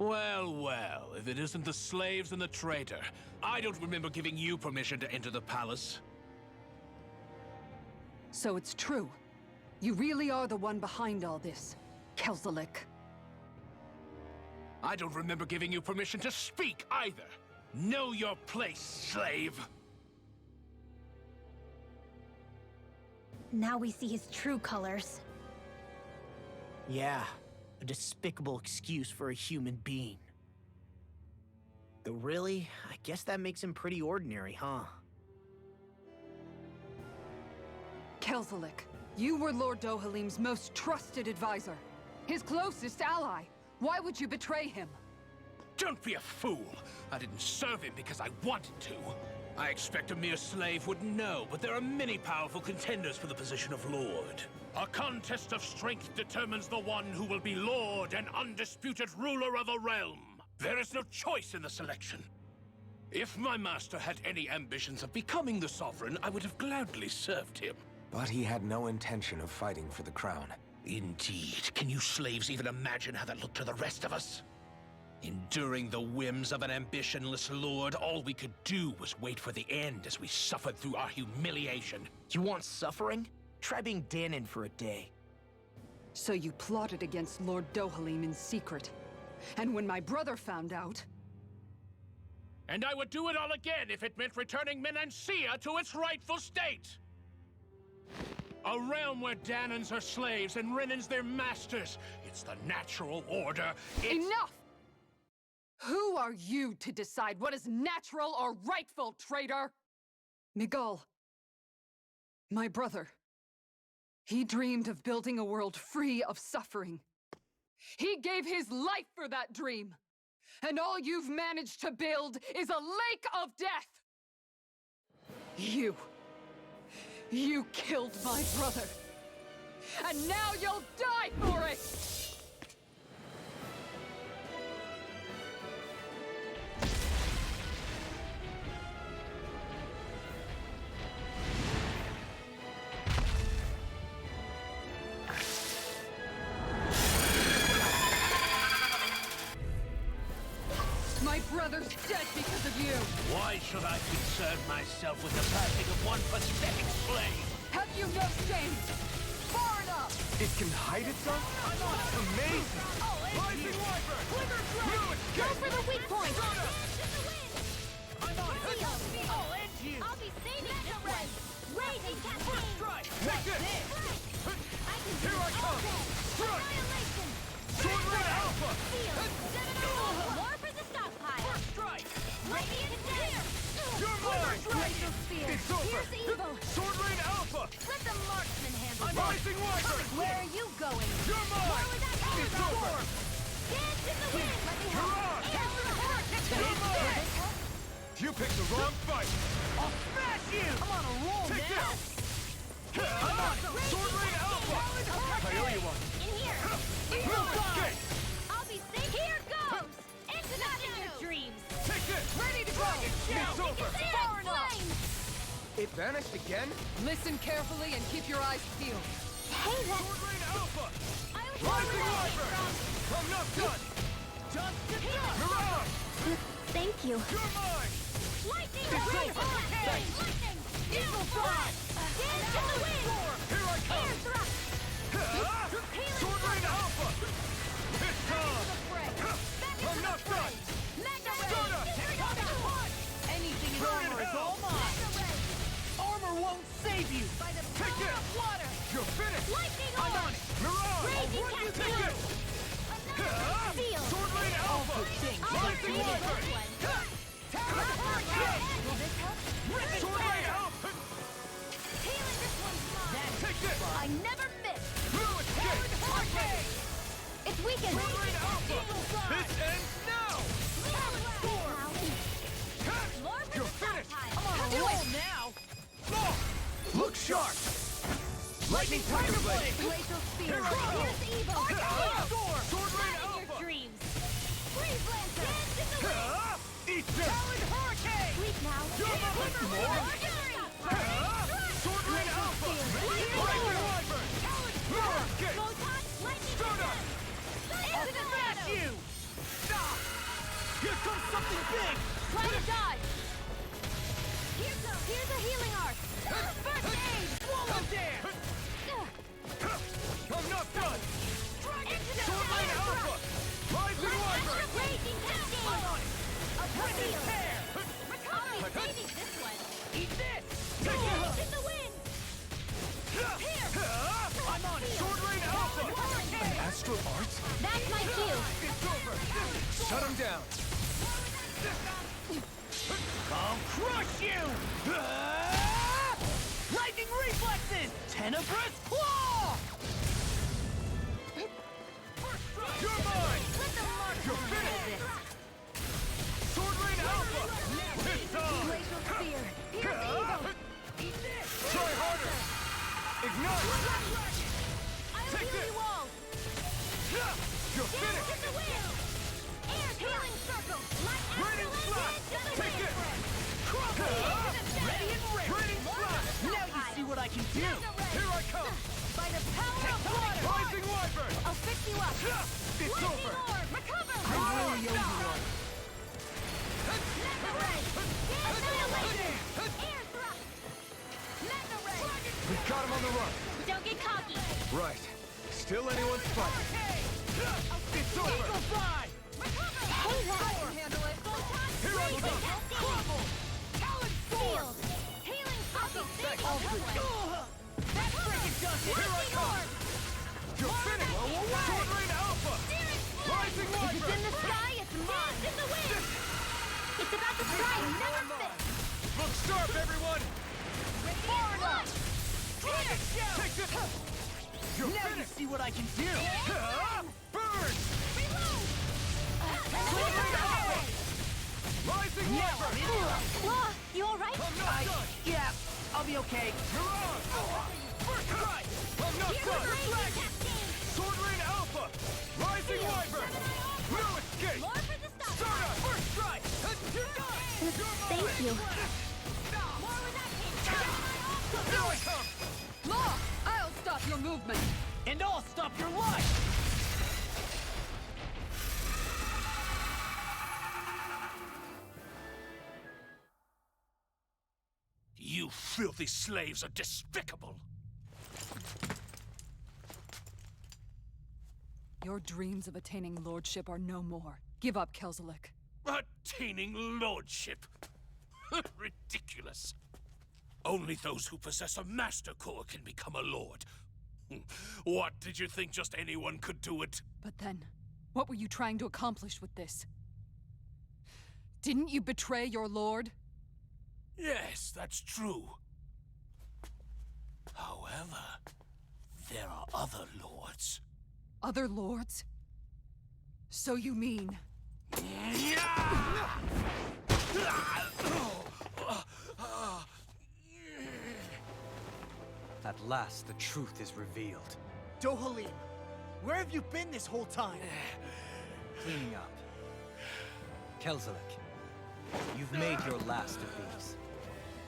Well, well, if it isn't the slaves and the traitor. I don't remember giving you permission to enter the palace. So it's true. You really are the one behind all this, Kelzelik. I don't remember giving you permission to speak either. Know your place, slave. Now we see his true colors. Yeah, a despicable excuse for a human being. Though really, I guess that makes him pretty ordinary, huh? Kelzelik, you were Lord Dohalim's most trusted advisor. His closest ally. Why would you betray him? Don't be a fool! I didn't serve him because I wanted to. I expect a mere slave would know, but there are many powerful contenders for the position of Lord. A contest of strength determines the one who will be Lord and undisputed ruler of a realm. There is no choice in the selection. If my master had any ambitions of becoming the sovereign, I would have gladly served him. But he had no intention of fighting for the crown. Indeed. Can you slaves even imagine how that looked to the rest of us? Enduring the whims of an ambitionless lord, all we could do was wait for the end as we suffered through our humiliation. You want suffering? Try being Danon for a day. So you plotted against Lord Dohalim in secret. And when my brother found out... And I would do it all again if it meant returning Menancia to its rightful state! A realm where Danons are slaves and Renans their masters. It's the natural order. Enough! Who are you to decide what is natural or rightful, traitor? Miguel, my brother, he dreamed of building a world free of suffering. He gave his life for that dream. And all you've managed to build is a lake of death! You killed my brother. And now you'll die for it! My brother's dead because of you! Why should I concern myself with the passing of one pathetic slave? Have you no shame? Far enough! It can hide itself? Amazing! Rising Wyvern! Go for the weak point! I'm on it! I'll end you! I'll be saving the rest! Raging First Cascade! strike! Take this! I can do Here I come! Strike! Annihilation! Sword Red Alpha! More for the stockpile! First strike! Radiant Death! You're mine! Glacial Spear! It's over! Here's evil! Sword Rain Alpha! Let the marksman handle I'm this! Rising Wyvern! Where are you going? You're mine! It's over! Dance in the wind! Let me help! Hurrah! Air to the heart! You're mine! You picked the wrong fight! I'll smash you! I'm on a roll Take now! this! Sword Rain Alpha! I owe you one! In here! Escape! I'll be safe! Here goes! It's not in your dreams! Take this! Ready to go! It's over! Far enough! It vanished again? Listen carefully and keep your eyes peeled. Hey, that... Sword Rain Alpha! I was Rising Wyvern! I'm not done! Just to Mirage! Thank you. You're mine! Lightning! It's over! Lightning! Lightning! Eagle Fly! Dance in the wind! Here I come! Air thrust! Sword Rain Alpha! It's time! I'm not done! Mega Stardust! anything in armor is all mine! Armor won't save you! By the Take power this! of water! You're finished! Lightning I'm on orb! it! Mirage! Raging Take Cascade! this! Another seal! Sword Rain Alpha! good things. I'll Rising save Wyvern! this one! Will this help? Sword Rain Alpha! Healing, this one's mine! Take this! I never miss! Blue escape! It's weakened! Sword Rain Alpha! This ends now! You're finished! I'm on a roll now! Oh, look sharp! Lightning Tiger Blade! Glacial Spear! Here I go! Here's evil! Sword Rain Not in your Alpha! dreams! Freeze Lancer! Dance in the wind! Eat this! Hurricane! Sleep now! You're not like more! Sword Rain Alpha! Rising Wyvern! Blue escape! Photon! Lightning! Stardust! Into the shadow! You! Here comes something big! Try to dodge! Here's a healing arc! First aid! Swallow dance! I'm not done! Into the Sword Lane Alpha! Rising Wyvern! Raging Cascade! I'm on it! A Raging seal! Tear! I'll be saving this one! Eat this! Take it! In the wind! I'm on it! Sword Lane Alpha! An Astral Arts? That's my cue! It's over! Shut him down! I'll crush you! Lightning reflexes! Tenebrous claw! You're mine! Let the mark You're finished! Sword Rain Alpha! It's on! Glacial Spear! Here's evil! Try harder! Ignite! I'll Take heal this! you all! You're Dance finished! in the wind! Air healing circle! Light Raining astral Slash! engine to the Take wind! it! Ready and ready! Raining Slash! Now you see what I can do! Here I come! By the power of water! Rising Wyvern! I'll fix you up! It's Lightning over! orb! Recover! I really owe you one. Mega ray! Annihilation! Air thrust! Mega ray! We got him on the run! Don't get cocky! Right. Still anyone's fight. It's over! Eagle fly! Recover! Hold on! I can handle it! Here I come! Crumble! Talon Field! Healing circle! That freaking does it! Here I come! You're finished! Sword Rain Alpha! Rising If it's in Wyvern! the sky, it's mine! In the wind! It's about to strike! Never fit! Look sharp, everyone! Far enough! Take this! You're Now you finished! see what I can do! Burn! Reload! Rising Wyvern! Law, you alright? I'm not done! Yeah, I'll be okay. You're on! First strike! I'm not done! Sword Rain Alpha! Rising Wyvern! No escape! More for the stop! Start first strike! You're done! Thank you. More where that came from! Here I come! Law, I'll stop your movement! And I'll stop your life! You filthy slaves are despicable! Your dreams of attaining lordship are no more. Give up, Kelzelik. Attaining lordship? Ridiculous. Only those who possess a master core can become a lord. What, did you think just anyone could do it? But then, what were you trying to accomplish with this? Didn't you betray your lord? Yes, that's true. However, there are other lords. Other lords? So you mean... At last, the truth is revealed. Dohalim, where have you been this whole time? Cleaning up. Kelzelik, you've made your last of these.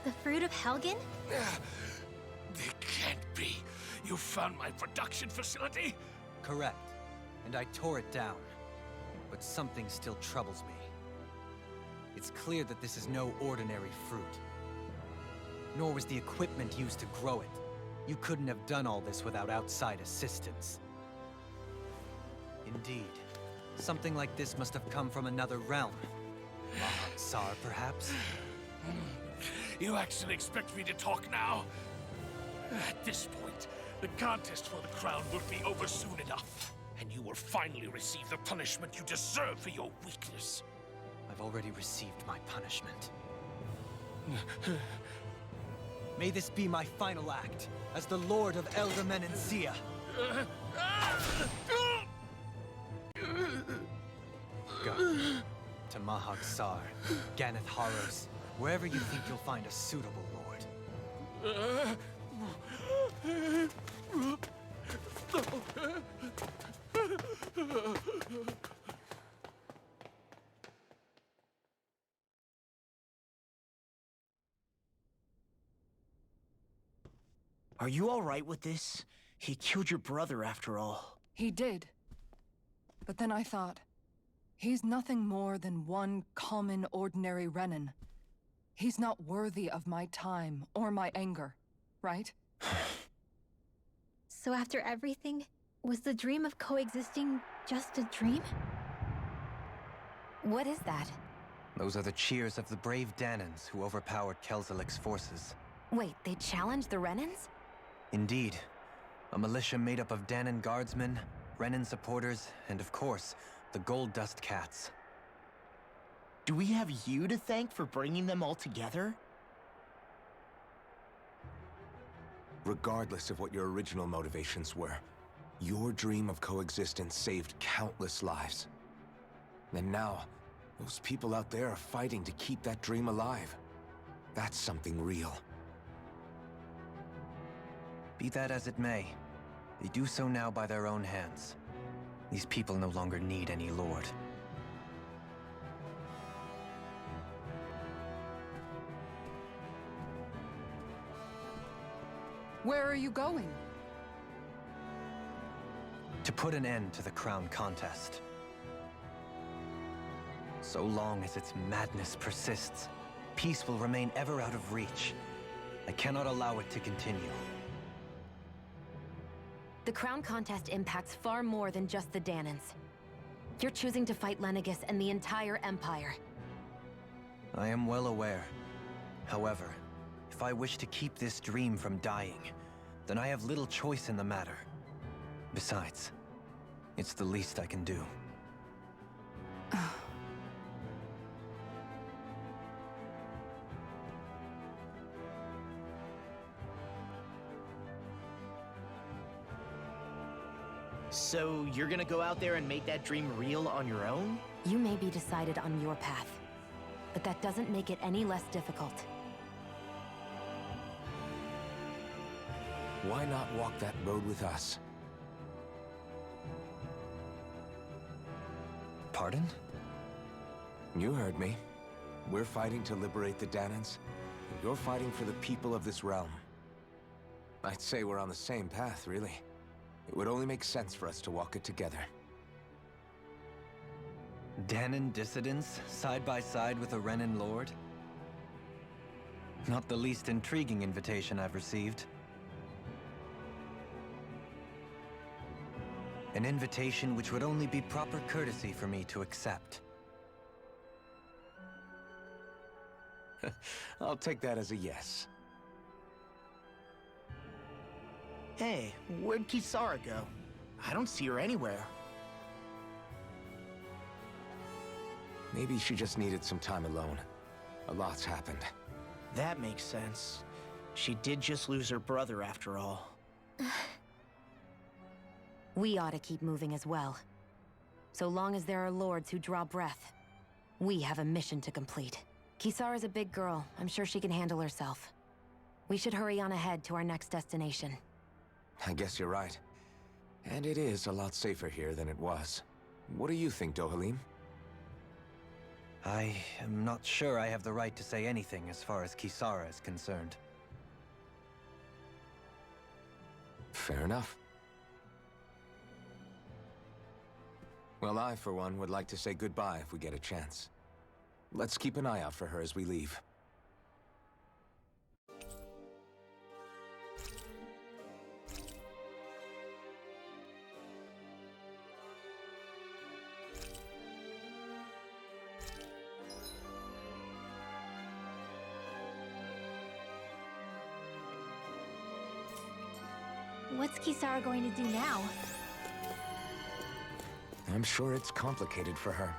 The fruit of Helgen? It can't be. You found my production facility? Correct. And I tore it down. But something still troubles me. It's clear that this is no ordinary fruit. Nor was the equipment used to grow it. You couldn't have done all this without outside assistance. Indeed. Something like this must have come from another realm. Mahak-Sar, perhaps? You actually expect me to talk now? At this point, the contest for the crown will be over soon enough. And you will finally receive the punishment you deserve for your weakness. I've already received my punishment. May this be my final act, as the Lord of Eldermen and Sia. Go. To Mahak-Sar, Ganeth Haros, wherever you think you'll find a suitable lord. Are you alright with this? He killed your brother after all. He did. But then I thought, He's nothing more than one common, ordinary Renin. He's not worthy of my time or my anger, right? So after everything, was the dream of coexisting just a dream? What is that? Those are the cheers of the brave Danans who overpowered Kelzelik's forces. Wait, they challenged the Renins? Indeed. A militia made up of Danan guardsmen, Renin supporters, and of course, the Gold Dust Cats. Do we have you to thank for bringing them all together? Regardless of what your original motivations were, your dream of coexistence saved countless lives. And now, those people out there are fighting to keep that dream alive. That's something real. Be that as it may, they do so now by their own hands. These people no longer need any lord. Where are you going? To put an end to the crown contest. So long as its madness persists, peace will remain ever out of reach. I cannot allow it to continue. The crown contest impacts far more than just the Danans. You're choosing to fight Lenegis and the entire Empire. I am well aware. However, if I wish to keep this dream from dying, then I have little choice in the matter. Besides, it's the least I can do. So you're gonna go out there and make that dream real on your own? You may be decided on your path, but that doesn't make it any less difficult. Why not walk that road with us? Pardon? You heard me. We're fighting to liberate the Danans, and you're fighting for the people of this realm. I'd say we're on the same path, really. It would only make sense for us to walk it together. Danan dissidents, side by side with a Renin lord? Not the least intriguing invitation I've received. An invitation which would only be proper courtesy for me to accept. I'll take that as a yes. Hey, where'd Kisara go? I don't see her anywhere. Maybe she just needed some time alone. A lot's happened. That makes sense. She did just lose her brother after all. We ought to keep moving as well. So long as there are lords who draw breath, we have a mission to complete. Kisara's a big girl. I'm sure she can handle herself. We should hurry on ahead to our next destination. I guess you're right. And it is a lot safer here than it was. What do you think, Dohalim? I am not sure I have the right to say anything as far as Kisara is concerned. Fair enough. Well, I, for one, would like to say goodbye if we get a chance. Let's keep an eye out for her as we leave. What's Kisara going to do now? I'm sure it's complicated for her.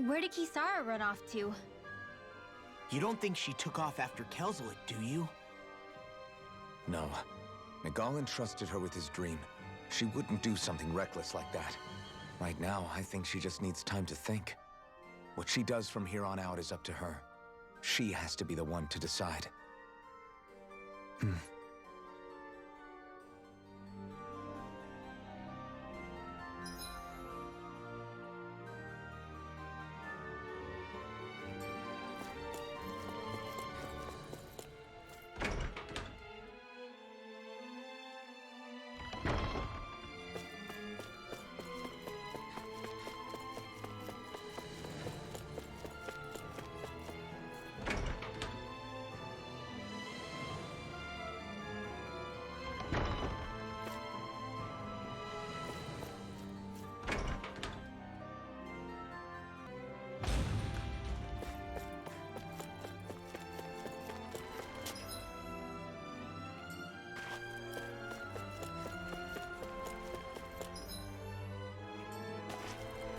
Where did Kisara run off to? You don't think she took off after Kelzelik, do you? No. Miguel entrusted her with his dream. She wouldn't do something reckless like that. Right now, I think she just needs time to think. What she does from here on out is up to her. She has to be the one to decide.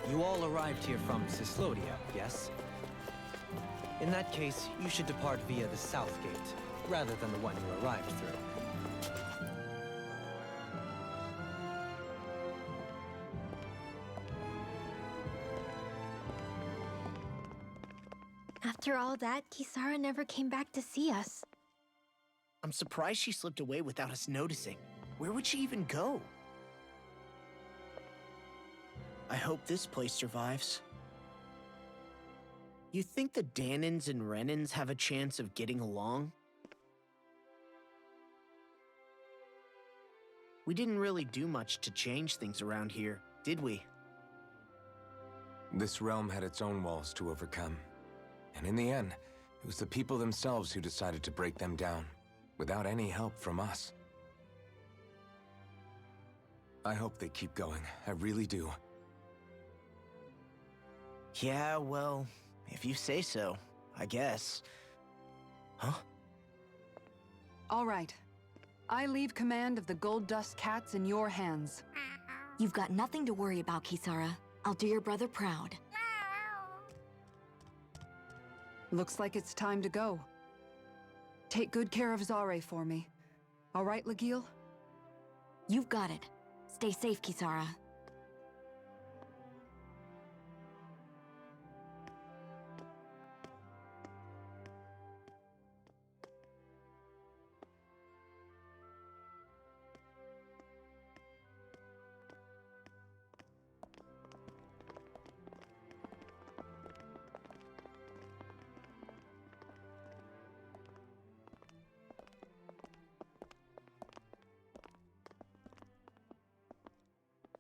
You all arrived here from Cislodia, yes? In that case, you should depart via the south gate, rather than the one you arrived through. After all that, Kisara never came back to see us. I'm surprised she slipped away without us noticing. Where would she even go? I hope this place survives. You think the Danans and Renans have a chance of getting along? We didn't really do much to change things around here, did we? This realm had its own walls to overcome. And in the end, it was the people themselves who decided to break them down, without any help from us. I hope they keep going. I really do. Yeah, well, if you say so, I guess. Huh? All right. I leave command of the Gold Dust Cats in your hands. You've got nothing to worry about, Kisara. I'll do your brother proud. Looks like it's time to go. Take good care of Zare for me. All right, Legil? You've got it. Stay safe, Kisara.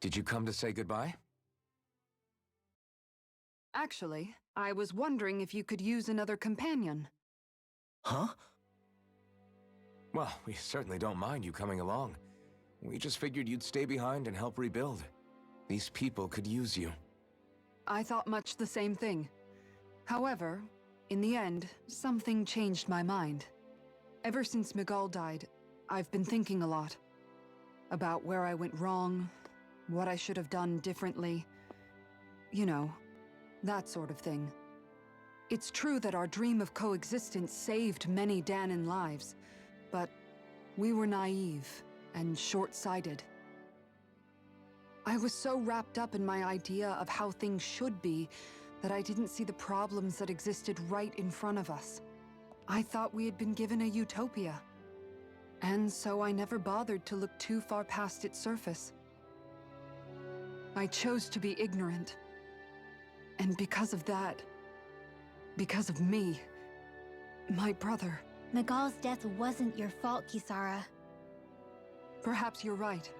Did you come to say goodbye? Actually, I was wondering if you could use another companion. Huh? Well, we certainly don't mind you coming along. We just figured you'd stay behind and help rebuild. These people could use you. I thought much the same thing. However, in the end, something changed my mind. Ever since Miguel died, I've been thinking a lot. About where I went wrong, what I should have done differently. You know, that sort of thing. It's true that our dream of coexistence saved many Danan lives, but we were naive and short-sighted. I was so wrapped up in my idea of how things should be that I didn't see the problems that existed right in front of us. I thought we had been given a utopia, and so I never bothered to look too far past its surface. I chose to be ignorant. And because of that, because of me, my brother... Miguel's death wasn't your fault, Kisara. Perhaps you're right.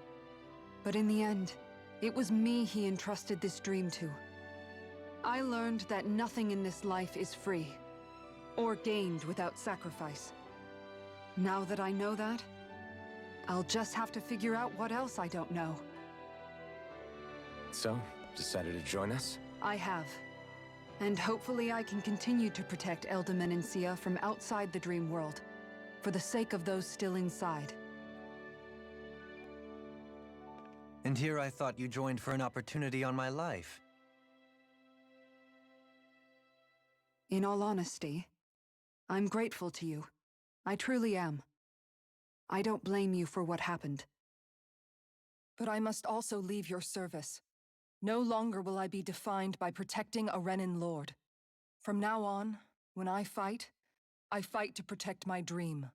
But in the end, it was me he entrusted this dream to. I learned that nothing in this life is free, or gained without sacrifice. Now that I know that, I'll just have to figure out what else I don't know. So, decided to join us? I have. And hopefully I can continue to protect Eldaman and Sia from outside the dream world, for the sake of those still inside. And here I thought you joined for an opportunity on my life. In all honesty, I'm grateful to you. I truly am. I don't blame you for what happened. But I must also leave your service. No longer will I be defined by protecting a Renan Lord. From now on, when I fight to protect my dream.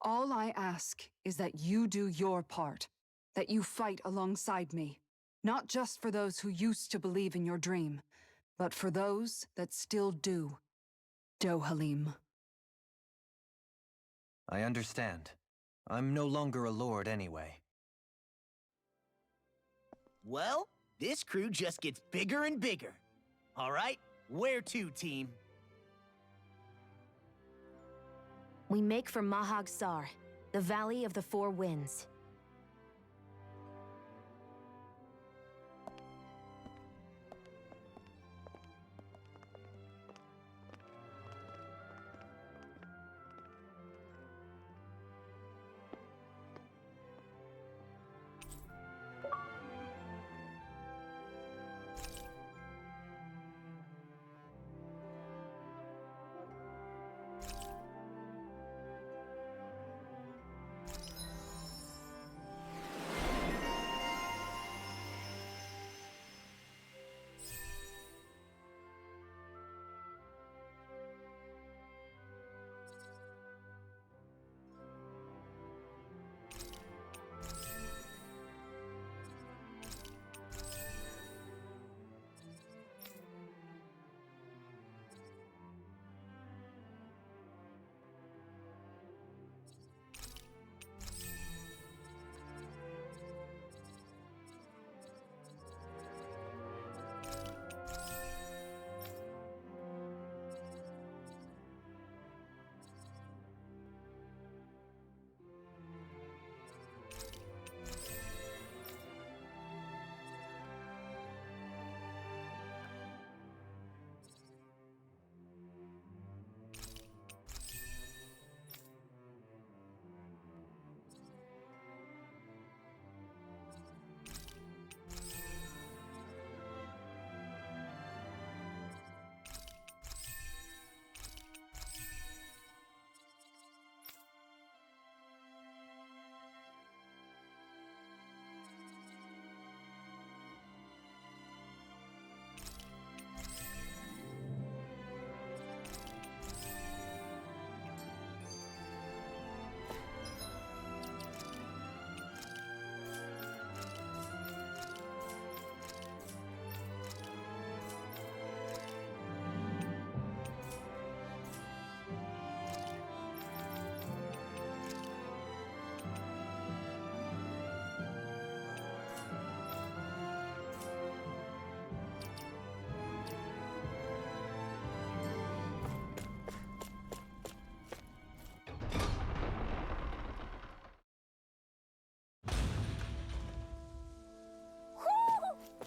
All I ask is that you do your part, that you fight alongside me, not just for those who used to believe in your dream, but for those that still do. Dohalim. I understand. I'm no longer a lord anyway. Well, this crew just gets bigger and bigger. All right, where to, team? We make for Mahag Sar, the Valley of the Four Winds.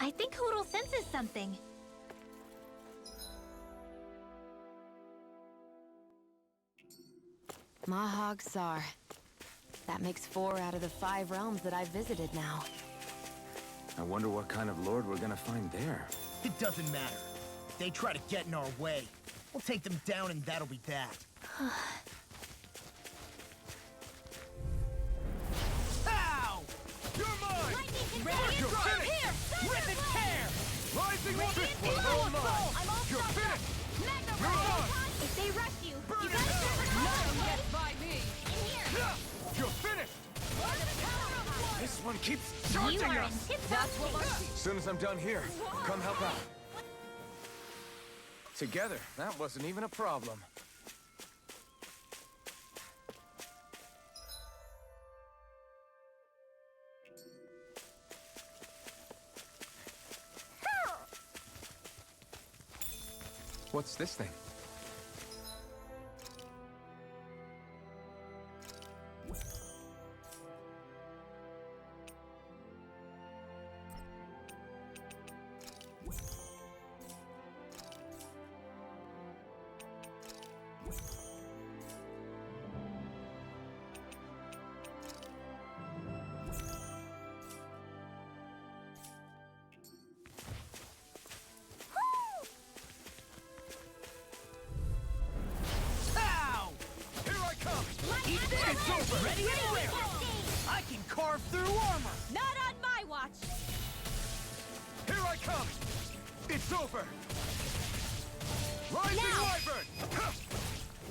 I think Hoodle senses something. Mahag Sar. That makes 4 out of the 5 realms that I've visited now. I wonder what kind of lord we're gonna find there. It doesn't matter. If they try to get in our way, we'll take them down and that'll be that. Ow! You're mine! Radiant You're finished! here! Rip and tear! Rising Radiant Fist was all mine! I'm all You're stocked up! finished! Magna You're Radiant! on! If they rush you, Burn you it gotta out! start with Let 'em power, get by me! In here! You're finished! Where's the power? This one keeps You charging are in us! tip-top That's what shape. I see. As soon as I'm done here, come help out. Together, that wasn't even a problem. What's this thing? Ow! Here I come! It's over! Ready anywhere! I can carve through armor! Not on my watch! Here I come! It's over! Rising Wyvern!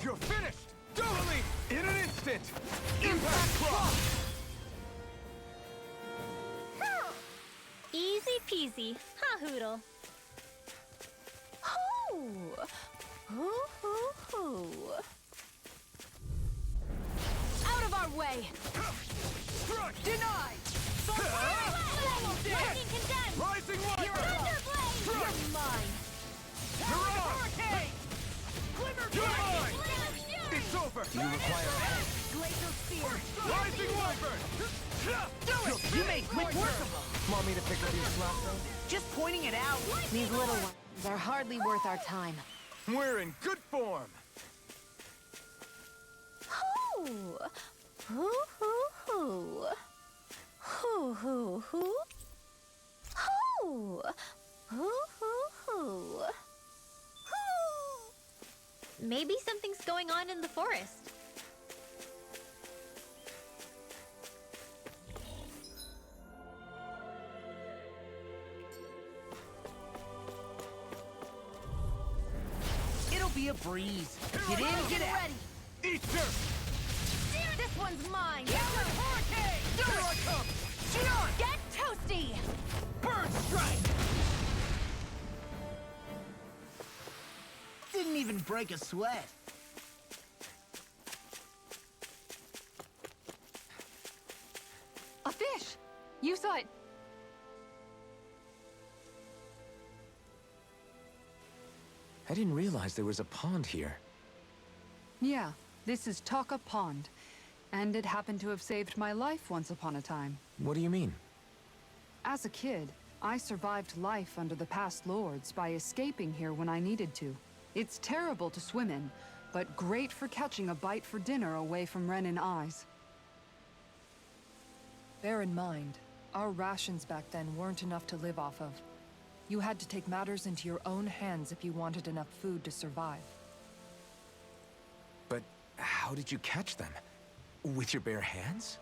You're finished! Totally! In an instant! Impact Cross! Easy peasy. Ha hoodle. Hoo! Hoo, hoo, hoo. Out of our way! Strike! Denied! Lightning condemned! Rising Wyvern! Thunderblade! You're mine! You're on! You're mine! It's over! Do you require help? Glacial Spear! Rising Wyvern! You made quick work of them. Want me to pick up your slack, though? Just pointing it out. These little ones are hardly worth our time. We're in good form! Hoo! Hoo, hoo, hoo. Hoo, hoo, hoo. Hoo! Hoo, hoo, hoo. Hoo! Maybe something's going on in the forest. It'll be a breeze. Get in, get out. Ready! Easter! This one's mine! Hurricane! Here I come! Xion! Get toasty! Bird strike! Didn't even break a sweat. A fish! You saw it. I didn't realize there was a pond here. Yeah, this is Taka Pond. And it happened to have saved my life once upon a time. What do you mean? As a kid, I survived life under the past lords by escaping here when I needed to. It's terrible to swim in, but great for catching a bite for dinner away from Ren and eyes. Bear in mind, our rations back then weren't enough to live off of. You had to take matters into your own hands if you wanted enough food to survive. But how did you catch them? With your bare hands?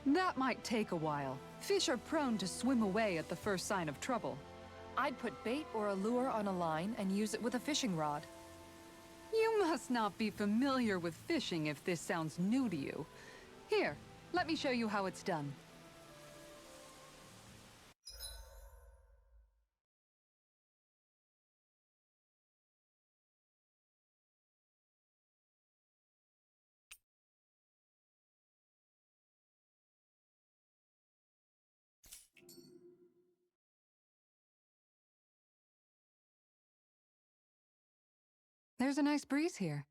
That might take a while. Fish are prone to swim away at the first sign of trouble. I'd put bait or a lure on a line and use it with a fishing rod. You must not be familiar with fishing if this sounds new to you. Here, let me show you how it's done. There's a nice breeze here.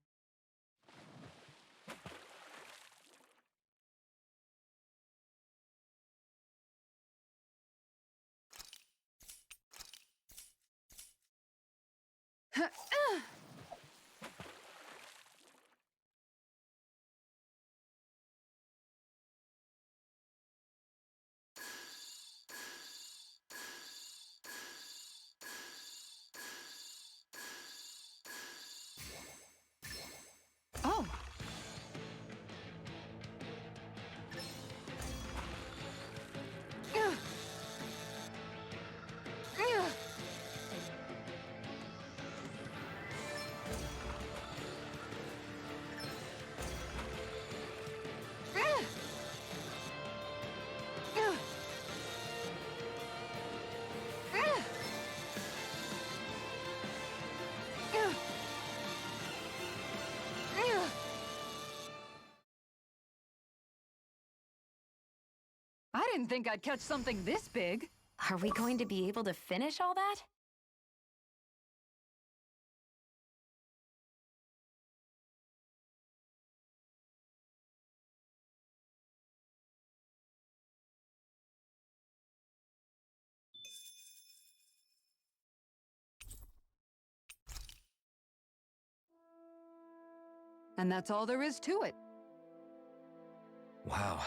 Oh. I didn't think I'd catch something this big. Are we going to be able to finish all that? And that's all there is to it. Wow.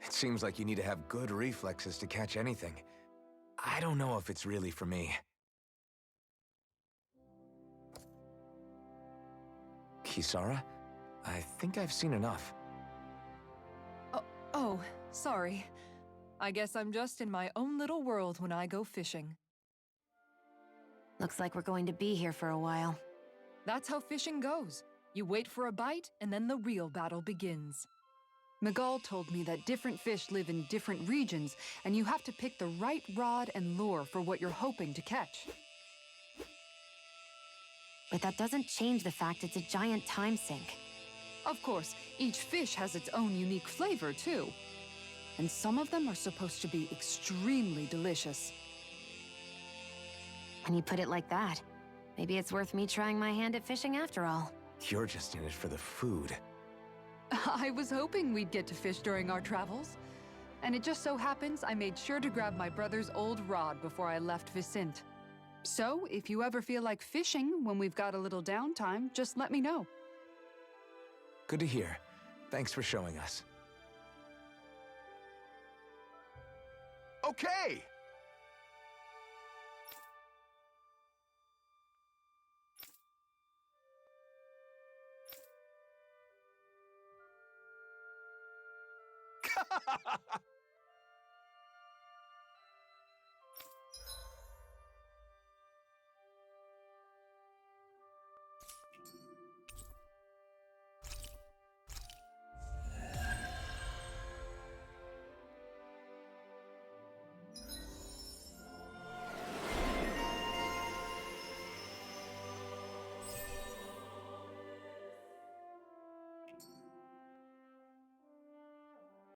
It seems like you need to have good reflexes to catch anything. I don't know if it's really for me. Kisara? I think I've seen enough. Oh, sorry. I guess I'm just in my own little world when I go fishing. Looks like we're going to be here for a while. That's how fishing goes. You wait for a bite, and then the real battle begins. Miguel told me that different fish live in different regions, and you have to pick the right rod and lure for what you're hoping to catch. But that doesn't change the fact it's a giant time sink. Of course, each fish has its own unique flavor, too. And some of them are supposed to be extremely delicious. When you put it like that, maybe it's worth me trying my hand at fishing after all. You're just in it for the food. I was hoping we'd get to fish during our travels. And it just so happens I made sure to grab my brother's old rod before I left Vicente. So, if you ever feel like fishing when we've got a little downtime, just let me know. Good to hear. Thanks for showing us. Okay!